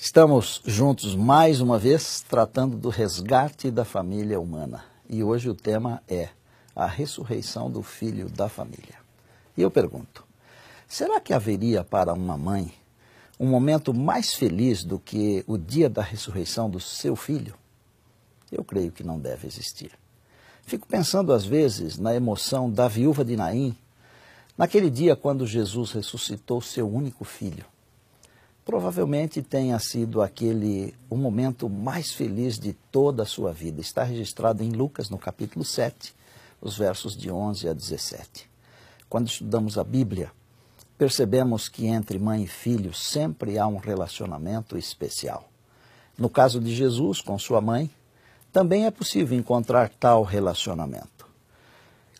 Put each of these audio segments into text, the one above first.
Estamos juntos mais uma vez tratando do resgate da família humana. E hoje o tema é a ressurreição do filho da família. E eu pergunto, será que haveria para uma mãe um momento mais feliz do que o dia da ressurreição do seu filho? Eu creio que não deve existir. Fico pensando às vezes na emoção da viúva de Naim, naquele dia quando Jesus ressuscitou seu único filho. Provavelmente tenha sido aquele o momento mais feliz de toda a sua vida. Está registrado em Lucas, no capítulo 7, os versos de 11 a 17. Quando estudamos a Bíblia, percebemos que entre mãe e filho sempre há um relacionamento especial. No caso de Jesus com sua mãe, também é possível encontrar tal relacionamento.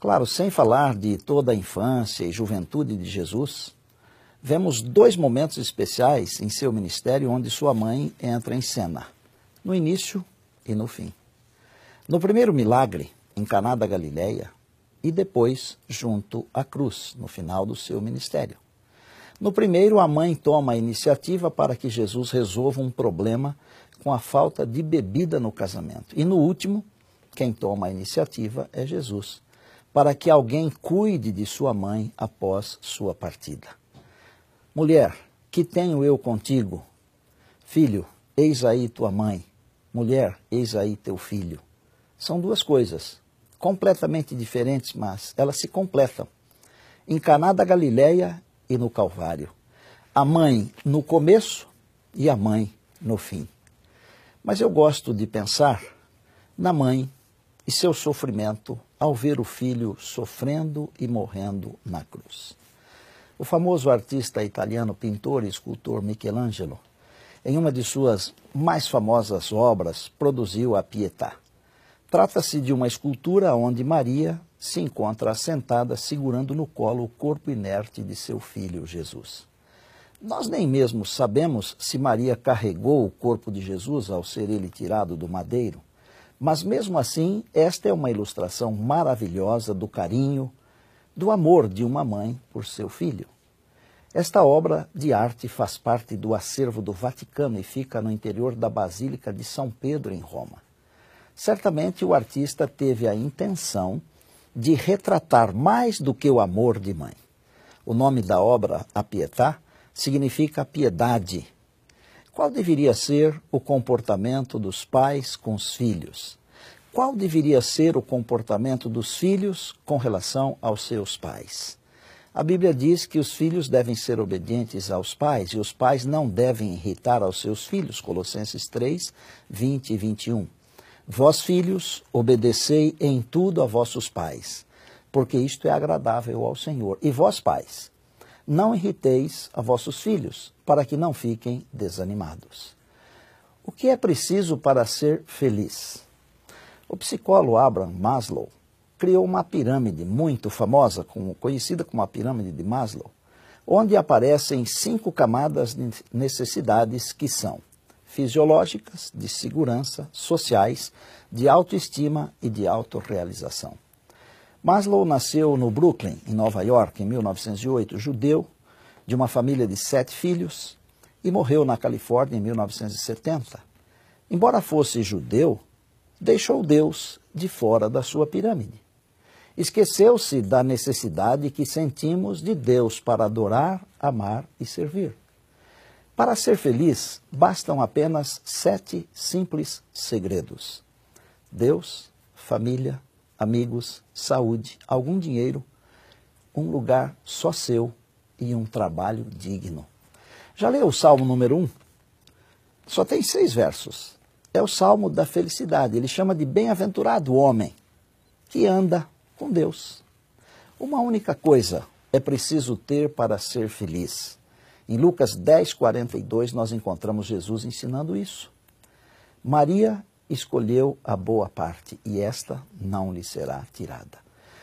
Claro, sem falar de toda a infância e juventude de Jesus, vemos dois momentos especiais em seu ministério onde sua mãe entra em cena, no início e no fim. No primeiro milagre, em Caná da Galileia, e depois junto à cruz, no final do seu ministério. No primeiro, a mãe toma a iniciativa para que Jesus resolva um problema com a falta de bebida no casamento. E no último, quem toma a iniciativa é Jesus, para que alguém cuide de sua mãe após sua partida. Mulher, que tenho eu contigo? Filho, eis aí tua mãe. Mulher, eis aí teu filho. São duas coisas completamente diferentes, mas elas se completam. Em Caná da Galileia e no Calvário. A mãe no começo e a mãe no fim. Mas eu gosto de pensar na mãe e seu sofrimento ao ver o filho sofrendo e morrendo na cruz. O famoso artista italiano, pintor e escultor Michelangelo, em uma de suas mais famosas obras, produziu a Pietà. Trata-se de uma escultura onde Maria se encontra assentada segurando no colo o corpo inerte de seu filho Jesus. Nós nem mesmo sabemos se Maria carregou o corpo de Jesus ao ser ele tirado do madeiro, mas mesmo assim esta é uma ilustração maravilhosa do carinho, do amor de uma mãe por seu filho. Esta obra de arte faz parte do acervo do Vaticano e fica no interior da Basílica de São Pedro, em Roma. Certamente o artista teve a intenção de retratar mais do que o amor de mãe. O nome da obra, A Pietà, significa piedade. Qual deveria ser o comportamento dos pais com os filhos? Qual deveria ser o comportamento dos filhos com relação aos seus pais? A Bíblia diz que os filhos devem ser obedientes aos pais e os pais não devem irritar aos seus filhos. Colossenses 3, 20 e 21. Vós, filhos, obedecei em tudo a vossos pais, porque isto é agradável ao Senhor. E vós, pais, não irriteis a vossos filhos, para que não fiquem desanimados. O que é preciso para ser feliz? O psicólogo Abraham Maslow criou uma pirâmide muito famosa, conhecida como a pirâmide de Maslow, onde aparecem 5 camadas de necessidades que são fisiológicas, de segurança, sociais, de autoestima e de autorrealização. Maslow nasceu no Brooklyn, em Nova York, em 1908, judeu, de uma família de 7 filhos, e morreu na Califórnia em 1970. Embora fosse judeu, deixou Deus de fora da sua pirâmide. Esqueceu-se da necessidade que sentimos de Deus para adorar, amar e servir. Para ser feliz, bastam apenas 7 simples segredos: Deus, família, amigos, saúde, algum dinheiro, um lugar só seu e um trabalho digno. Já leu o Salmo número 1? Só tem 6 versos. É o Salmo da felicidade. Ele chama de bem-aventurado o homem que anda com Deus. Uma única coisa é preciso ter para ser feliz. Em Lucas 10, 42, nós encontramos Jesus ensinando isso. Maria escolheu a boa parte e esta não lhe será tirada.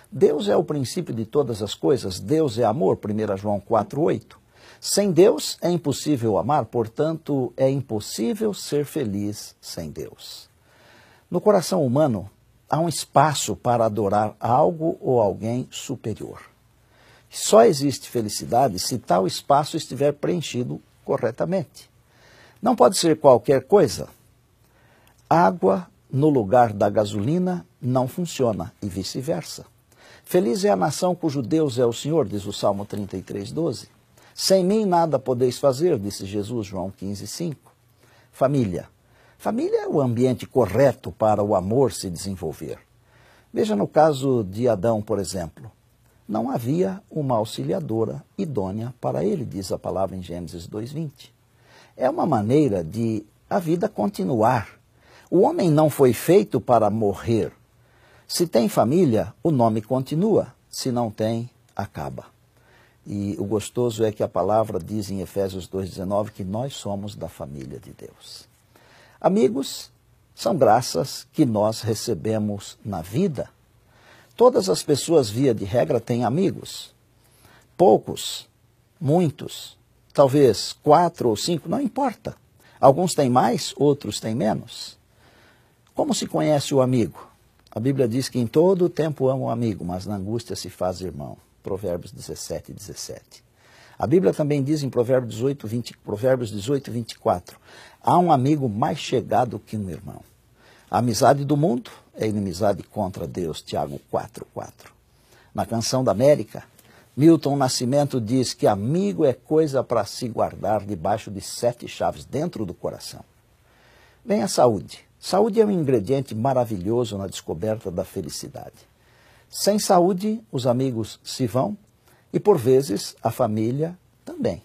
Deus é o princípio de todas as coisas. Deus é amor, 1 João 4, 8. Sem Deus é impossível amar, portanto, é impossível ser feliz sem Deus. No coração humano, há um espaço para adorar algo ou alguém superior. Só existe felicidade se tal espaço estiver preenchido corretamente. Não pode ser qualquer coisa. Água no lugar da gasolina não funciona e vice-versa. Feliz é a nação cujo Deus é o Senhor, diz o Salmo 33:12. Sem mim nada podeis fazer, disse Jesus, João 15:5. Família. Família é o ambiente correto para o amor se desenvolver. Veja no caso de Adão, por exemplo. Não havia uma auxiliadora idônea para ele, diz a palavra em Gênesis 2:20. É uma maneira de a vida continuar. O homem não foi feito para morrer. Se tem família, o nome continua. Se não tem, acaba. E o gostoso é que a palavra diz em Efésios 2:19 que nós somos da família de Deus. Amigos são graças que nós recebemos na vida. Todas as pessoas, via de regra, têm amigos. Poucos, muitos, talvez 4 ou 5, não importa. Alguns têm mais, outros têm menos. Como se conhece o amigo? A Bíblia diz que em todo o tempo ama o amigo, mas na angústia se faz irmão. Provérbios 17:17. A Bíblia também diz em Provérbios 18:24, há um amigo mais chegado que um irmão. A amizade do mundo é inimizade contra Deus, Tiago 4:4. Na Canção da América, Milton Nascimento diz que amigo é coisa para se guardar debaixo de 7 chaves dentro do coração. Vem a saúde. Saúde é um ingrediente maravilhoso na descoberta da felicidade. Sem saúde, os amigos se vão e, por vezes, a família também.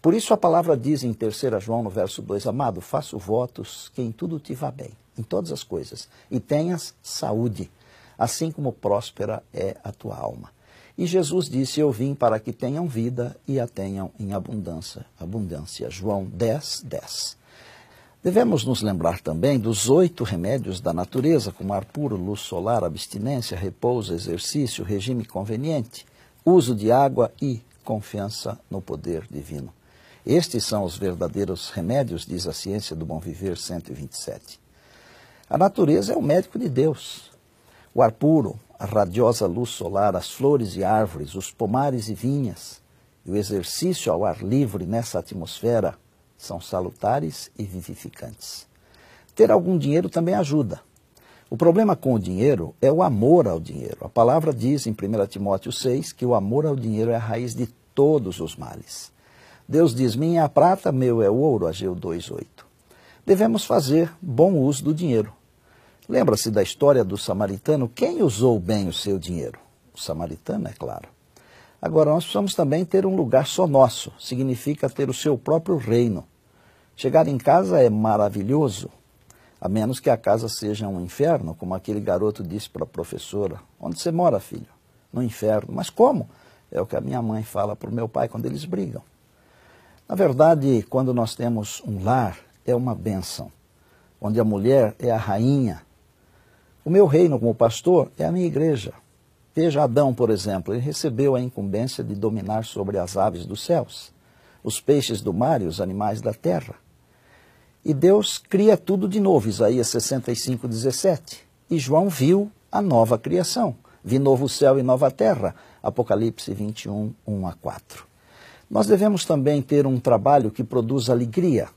Por isso a palavra diz em 3 João, no verso 2, amado, faço votos que em tudo te vá bem, em todas as coisas, e tenhas saúde, assim como próspera é a tua alma. E Jesus disse, eu vim para que tenham vida e a tenham em abundância. João 10:10. Devemos nos lembrar também dos 8 remédios da natureza, como ar puro, luz solar, abstinência, repouso, exercício, regime conveniente, uso de água e confiança no poder divino. Estes são os verdadeiros remédios, diz a Ciência do Bom Viver 127. A natureza é o médico de Deus. O ar puro, a radiosa luz solar, as flores e árvores, os pomares e vinhas, e o exercício ao ar livre nessa atmosfera são salutares e vivificantes. Ter algum dinheiro também ajuda. O problema com o dinheiro é o amor ao dinheiro. A palavra diz em 1 Timóteo 6 que o amor ao dinheiro é a raiz de todos os males. Deus diz, minha é a prata, meu é o ouro, Ageu 2:8. Devemos fazer bom uso do dinheiro. Lembra-se da história do samaritano? Quem usou bem o seu dinheiro? O samaritano, é claro. Agora, nós precisamos também ter um lugar só nosso. Significa ter o seu próprio reino. Chegar em casa é maravilhoso, a menos que a casa seja um inferno, como aquele garoto disse para a professora. Onde você mora, filho? No inferno. Mas como? É o que a minha mãe fala para o meu pai quando eles brigam. Na verdade, quando nós temos um lar, é uma bênção, onde a mulher é a rainha. O meu reino como pastor é a minha igreja. Veja Adão, por exemplo, ele recebeu a incumbência de dominar sobre as aves dos céus, os peixes do mar e os animais da terra. E Deus cria tudo de novo, Isaías 65:17. E João viu a nova criação. Vi novo céu e nova terra, Apocalipse 21:1-4. Nós devemos também ter um trabalho que produz alegria.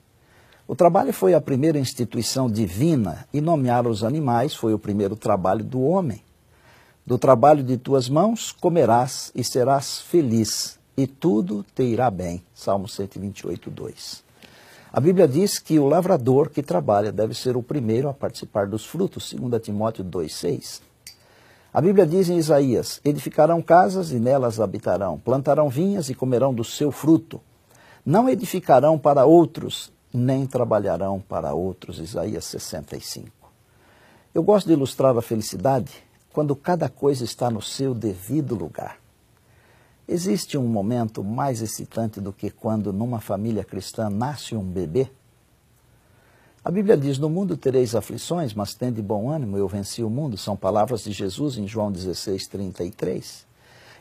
O trabalho foi a primeira instituição divina e nomear os animais foi o primeiro trabalho do homem. Do trabalho de tuas mãos comerás e serás feliz, e tudo te irá bem. Salmo 128:2. A Bíblia diz que o lavrador que trabalha deve ser o primeiro a participar dos frutos, 2 Timóteo 2:6. A Bíblia diz em Isaías, edificarão casas e nelas habitarão, plantarão vinhas e comerão do seu fruto. Não edificarão para outros, nem trabalharão para outros, Isaías 65. Eu gosto de ilustrar a felicidade quando cada coisa está no seu devido lugar. Existe um momento mais excitante do que quando numa família cristã nasce um bebê? A Bíblia diz, no mundo tereis aflições, mas tende bom ânimo, eu venci o mundo. São palavras de Jesus em João 16:33.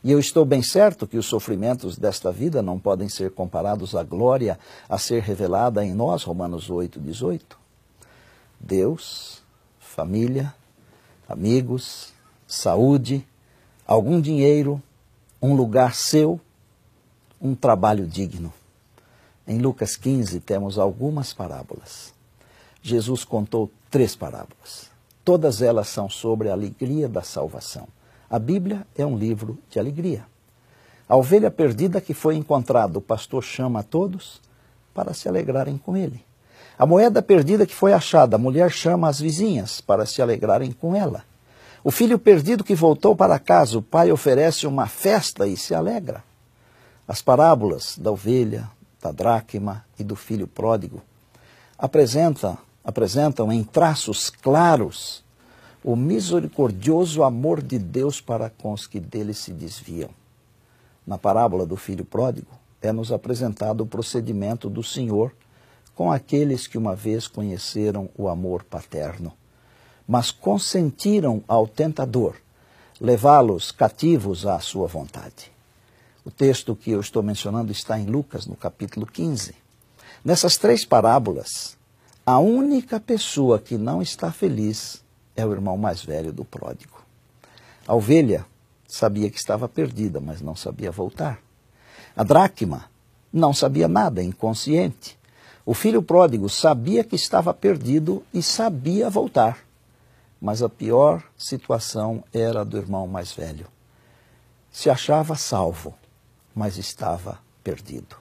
E eu estou bem certo que os sofrimentos desta vida não podem ser comparados à glória a ser revelada em nós, Romanos 8:18. Deus, família, amigos, saúde, algum dinheiro, um lugar seu, um trabalho digno. Em Lucas 15 temos algumas parábolas. Jesus contou 3 parábolas. Todas elas são sobre a alegria da salvação. A Bíblia é um livro de alegria. A ovelha perdida que foi encontrada, o pastor chama a todos para se alegrarem com ele. A moeda perdida que foi achada, a mulher chama as vizinhas para se alegrarem com ela. O filho perdido que voltou para casa, o pai oferece uma festa e se alegra. As parábolas da ovelha, da dracma e do filho pródigo apresentam em traços claros o misericordioso amor de Deus para com os que dele se desviam. Na parábola do filho pródigo, é-nos apresentado o procedimento do Senhor com aqueles que uma vez conheceram o amor paterno, mas consentiram ao tentador levá-los cativos à sua vontade. O texto que eu estou mencionando está em Lucas, no capítulo 15. Nessas 3 parábolas, a única pessoa que não está feliz é o irmão mais velho do pródigo. A ovelha sabia que estava perdida, mas não sabia voltar. A dracma não sabia nada, inconsciente. O filho pródigo sabia que estava perdido e sabia voltar. Mas a pior situação era a do irmão mais velho. Se achava salvo, mas estava perdido.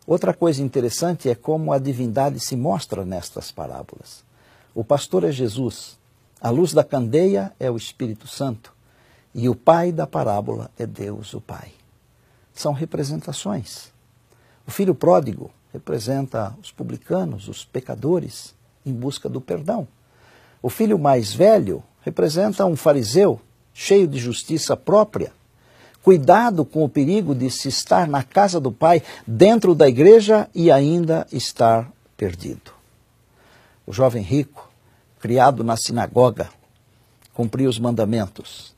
Outra coisa interessante é como a divindade se mostra nestas parábolas. O pastor é Jesus, a luz da candeia é o Espírito Santo e o pai da parábola é Deus, o Pai. São representações. O filho pródigo representa os publicanos, os pecadores, em busca do perdão. O filho mais velho representa um fariseu cheio de justiça própria. Cuidado com o perigo de se estar na casa do Pai, dentro da igreja e ainda estar perdido. O jovem rico, criado na sinagoga, cumpria os mandamentos,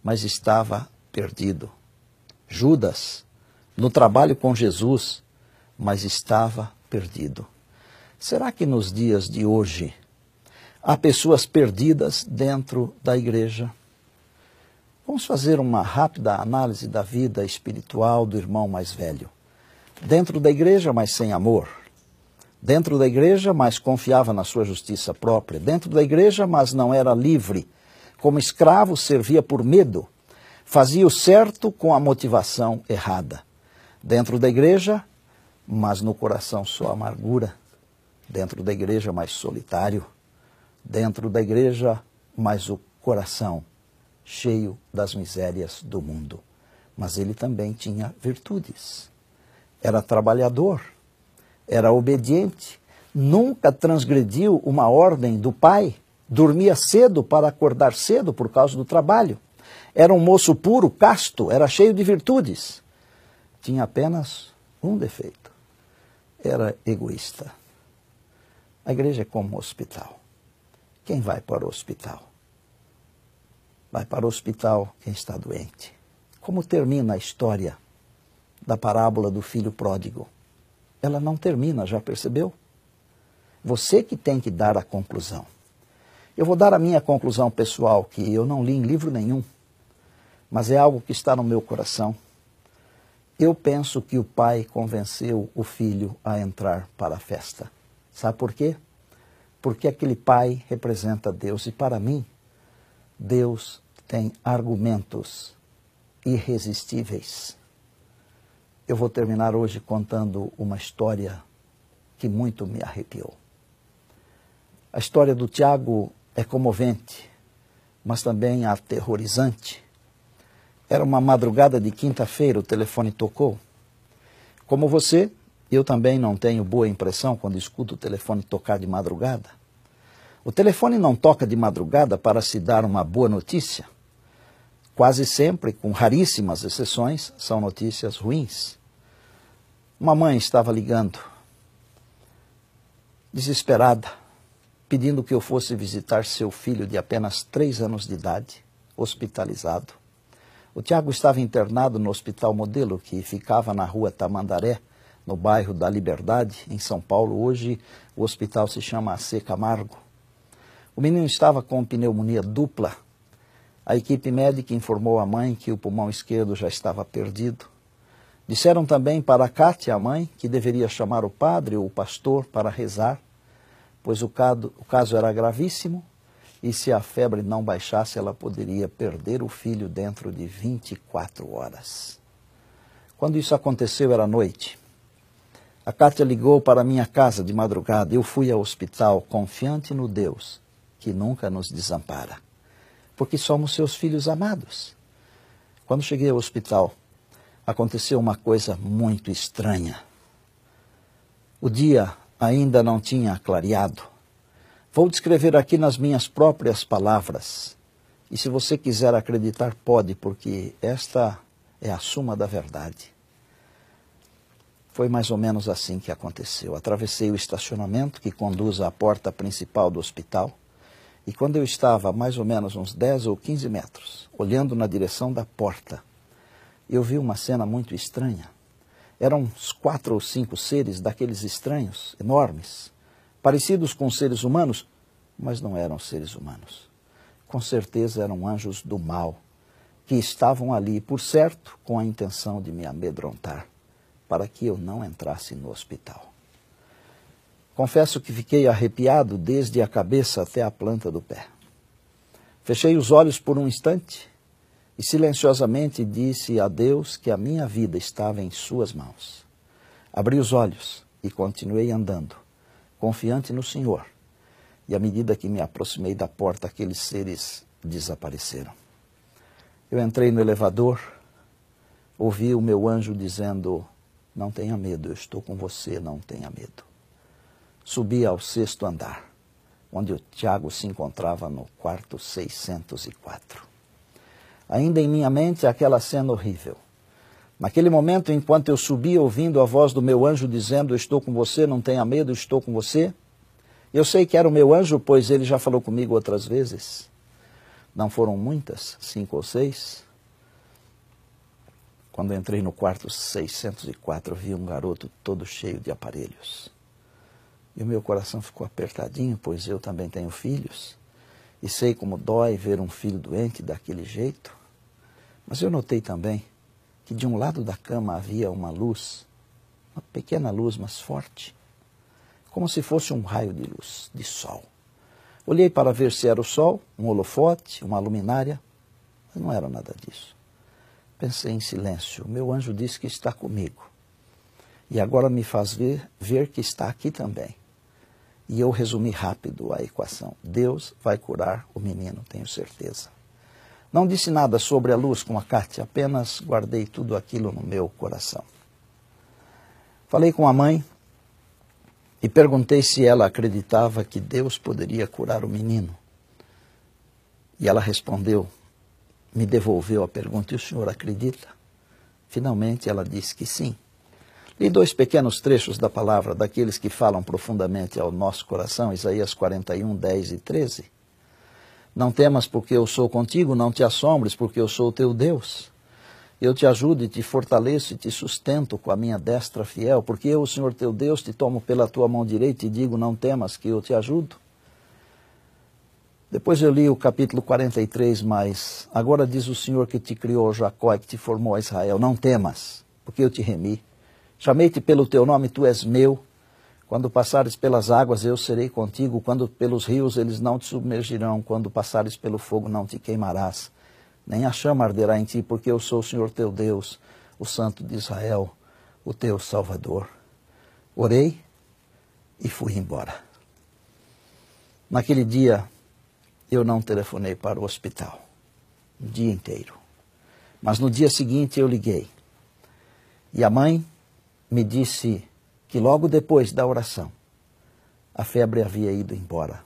mas estava perdido. Judas, no trabalho com Jesus, mas estava perdido. Será que nos dias de hoje há pessoas perdidas dentro da igreja? Vamos fazer uma rápida análise da vida espiritual do irmão mais velho. Dentro da igreja, mas sem amor. Dentro da igreja, mas confiava na sua justiça própria. Dentro da igreja, mas não era livre. Como escravo, servia por medo. Fazia o certo com a motivação errada. Dentro da igreja, mas no coração só amargura. Dentro da igreja, mais solitário. Dentro da igreja, mais o coração cheio das misérias do mundo. Mas ele também tinha virtudes. Era trabalhador, era obediente, nunca transgrediu uma ordem do pai, dormia cedo para acordar cedo por causa do trabalho. Era um moço puro, casto, era cheio de virtudes. Tinha apenas um defeito. Era egoísta. A igreja é como um hospital. Quem vai para o hospital? Vai para o hospital quem está doente. Como termina a história da parábola do filho pródigo? Ela não termina, já percebeu? Você que tem que dar a conclusão. Eu vou dar a minha conclusão pessoal, que eu não li em livro nenhum, mas é algo que está no meu coração. Eu penso que o pai convenceu o filho a entrar para a festa. Sabe por quê? Porque aquele pai representa Deus e para mim, Deus tem argumentos irresistíveis. Eu vou terminar hoje contando uma história que muito me arrepiou. A história do Tiago é comovente, mas também aterrorizante. Era uma madrugada de quinta-feira, o telefone tocou. Como você, eu também não tenho boa impressão quando escuto o telefone tocar de madrugada. O telefone não toca de madrugada para se dar uma boa notícia. Quase sempre, com raríssimas exceções, são notícias ruins. Uma mãe estava ligando, desesperada, pedindo que eu fosse visitar seu filho de apenas 3 anos de idade, hospitalizado. O Tiago estava internado no Hospital Modelo, que ficava na rua Tamandaré, no bairro da Liberdade, em São Paulo. Hoje o hospital se chama AC Camargo. O menino estava com pneumonia dupla. A equipe médica informou a mãe que o pulmão esquerdo já estava perdido. Disseram também para Kátia, a mãe, que deveria chamar o padre ou o pastor para rezar, pois o caso era gravíssimo e se a febre não baixasse, ela poderia perder o filho dentro de 24 horas. Quando isso aconteceu, era noite. A Kátia ligou para minha casa de madrugada. Eu fui ao hospital confiante no Deus que nunca nos desampara, porque somos seus filhos amados. Quando cheguei ao hospital, aconteceu uma coisa muito estranha. O dia ainda não tinha clareado. Vou descrever aqui nas minhas próprias palavras. E se você quiser acreditar, pode, porque esta é a suma da verdade. Foi mais ou menos assim que aconteceu. Atravessei o estacionamento que conduz à porta principal do hospital e quando eu estava a mais ou menos uns 10 ou 15 metros, olhando na direção da porta, eu vi uma cena muito estranha. Eram uns 4 ou 5 seres daqueles estranhos, enormes, parecidos com seres humanos, mas não eram seres humanos. Com certeza eram anjos do mal, que estavam ali, por certo, com a intenção de me amedrontar, para que eu não entrasse no hospital. Confesso que fiquei arrepiado desde a cabeça até a planta do pé. Fechei os olhos por um instante e silenciosamente disse a Deus que a minha vida estava em suas mãos. Abri os olhos e continuei andando, confiante no Senhor. E à medida que me aproximei da porta, aqueles seres desapareceram. Eu entrei no elevador, ouvi o meu anjo dizendo: não tenha medo, eu estou com você, não tenha medo. Subi ao 6º andar, onde o Tiago se encontrava no quarto 604. Ainda em minha mente aquela cena horrível. Naquele momento, enquanto eu subia ouvindo a voz do meu anjo dizendo: eu estou com você, não tenha medo, eu estou com você. Eu sei que era o meu anjo, pois ele já falou comigo outras vezes. Não foram muitas, 5 ou 6. Quando entrei no quarto 604, vi um garoto todo cheio de aparelhos. E o meu coração ficou apertadinho, pois eu também tenho filhos. E sei como dói ver um filho doente daquele jeito. Mas eu notei também que de um lado da cama havia uma luz, uma pequena luz, mas forte, como se fosse um raio de luz, de sol. Olhei para ver se era o sol, um holofote, uma luminária, mas não era nada disso. Pensei em silêncio. O meu anjo disse que está comigo. E agora me faz ver que está aqui também. E eu resumi rápido a equação. Deus vai curar o menino, tenho certeza. Não disse nada sobre a luz com a Kátia, apenas guardei tudo aquilo no meu coração. Falei com a mãe e perguntei se ela acreditava que Deus poderia curar o menino. E ela respondeu, me devolveu a pergunta: e o senhor acredita? Finalmente ela disse que sim. Li 2 pequenos trechos da palavra, daqueles que falam profundamente ao nosso coração, Isaías 41, 10 e 13. Não temas porque eu sou contigo, não te assombres porque eu sou o teu Deus. Eu te ajudo e te fortaleço e te sustento com a minha destra fiel, porque eu, o Senhor teu Deus, te tomo pela tua mão direita e digo: não temas que eu te ajudo. Depois eu li o capítulo 43, mas agora diz o Senhor que te criou, Jacó, e que te formou, Israel: não temas, porque eu te remi. Chamei-te pelo teu nome, tu és meu. Quando passares pelas águas, eu serei contigo. Quando pelos rios, eles não te submergirão. Quando passares pelo fogo, não te queimarás. Nem a chama arderá em ti, porque eu sou o Senhor teu Deus, o Santo de Israel, o teu Salvador. Orei e fui embora. Naquele dia, eu não telefonei para o hospital, o dia inteiro. Mas no dia seguinte eu liguei. E a mãe me disse que logo depois da oração, a febre havia ido embora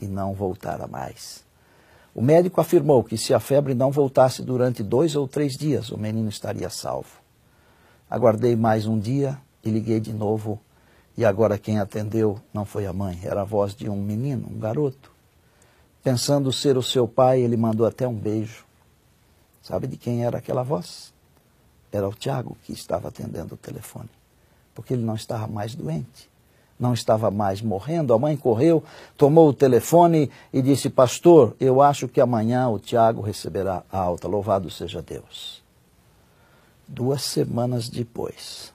e não voltara mais. O médico afirmou que se a febre não voltasse durante 2 ou 3 dias, o menino estaria salvo. Aguardei mais um dia e liguei de novo. E agora quem atendeu não foi a mãe, era a voz de um menino, um garoto. Pensando ser o seu pai, ele mandou até um beijo. Sabe de quem era aquela voz? Era o Tiago que estava atendendo o telefone. Porque ele não estava mais doente, não estava mais morrendo. A mãe correu, tomou o telefone e disse: pastor, eu acho que amanhã o Tiago receberá a alta, louvado seja Deus. 2 semanas depois,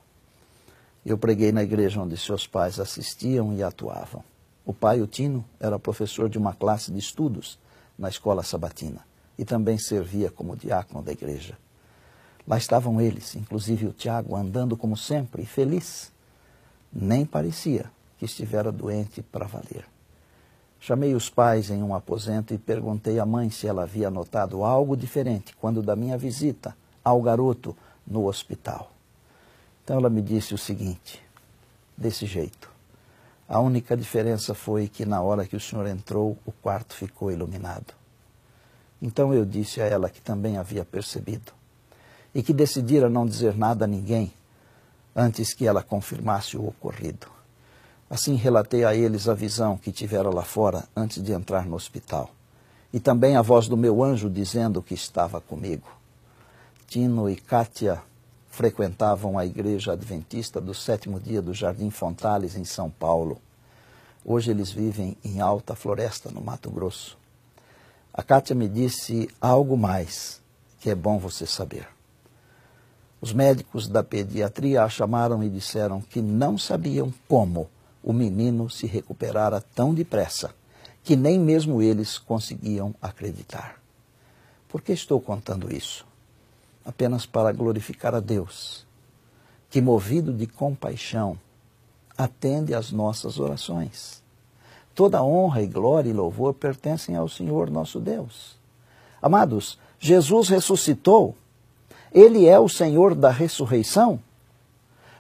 eu preguei na igreja onde seus pais assistiam e atuavam. O pai, o Tino, era professor de uma classe de estudos na escola sabatina e também servia como diácono da igreja. Lá estavam eles, inclusive o Tiago, andando como sempre, feliz. Nem parecia que estivera doente para valer. Chamei os pais em um aposento e perguntei à mãe se ela havia notado algo diferente quando da minha visita ao garoto no hospital. Então ela me disse o seguinte, desse jeito: a única diferença foi que na hora que o senhor entrou, o quarto ficou iluminado. Então eu disse a ela que também havia percebido e que decidira não dizer nada a ninguém antes que ela confirmasse o ocorrido. Assim relatei a eles a visão que tivera lá fora antes de entrar no hospital e também a voz do meu anjo dizendo que estava comigo. Tino e Kátia frequentavam a igreja adventista do 7º dia do Jardim Fontales, em São Paulo. Hoje eles vivem em Alta Floresta, no Mato Grosso. A Kátia me disse algo mais que é bom você saber. Os médicos da pediatria a chamaram e disseram que não sabiam como o menino se recuperara tão depressa, que nem mesmo eles conseguiam acreditar. Por que estou contando isso? Apenas para glorificar a Deus, que movido de compaixão, atende às nossas orações. Toda honra e glória e louvor pertencem ao Senhor nosso Deus. Amados, Jesus ressuscitou. Ele é o Senhor da ressurreição.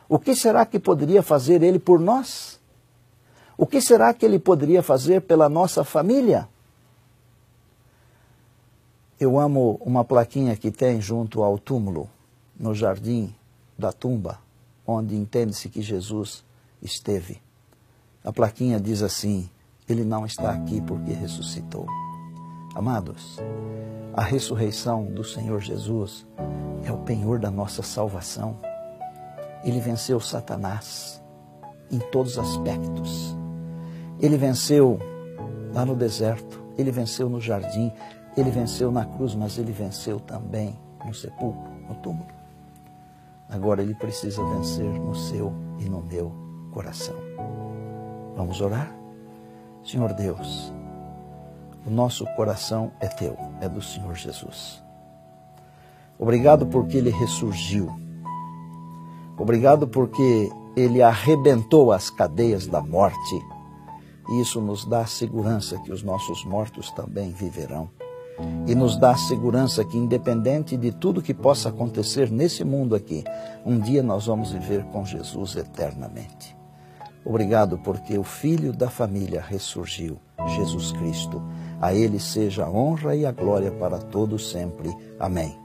O que será que poderia fazer Ele por nós? O que será que Ele poderia fazer pela nossa família? Eu amo uma plaquinha que tem junto ao túmulo, no jardim da tumba, onde entende-se que Jesus esteve. A plaquinha diz assim: Ele não está aqui porque ressuscitou. Amados, a ressurreição do Senhor Jesus é o penhor da nossa salvação. Ele venceu Satanás em todos os aspectos. Ele venceu lá no deserto, ele venceu no jardim, ele venceu na cruz, mas ele venceu também no sepulcro, no túmulo. Agora ele precisa vencer no seu e no meu coração. Vamos orar? Senhor Deus, o nosso coração é teu, é do Senhor Jesus. Obrigado porque ele ressurgiu. Obrigado porque ele arrebentou as cadeias da morte. E isso nos dá a segurança que os nossos mortos também viverão. E nos dá a segurança que, independente de tudo que possa acontecer nesse mundo aqui, um dia nós vamos viver com Jesus eternamente. Obrigado porque o Filho da família ressurgiu, Jesus Cristo. A Ele seja a honra e a glória para todos sempre. Amém.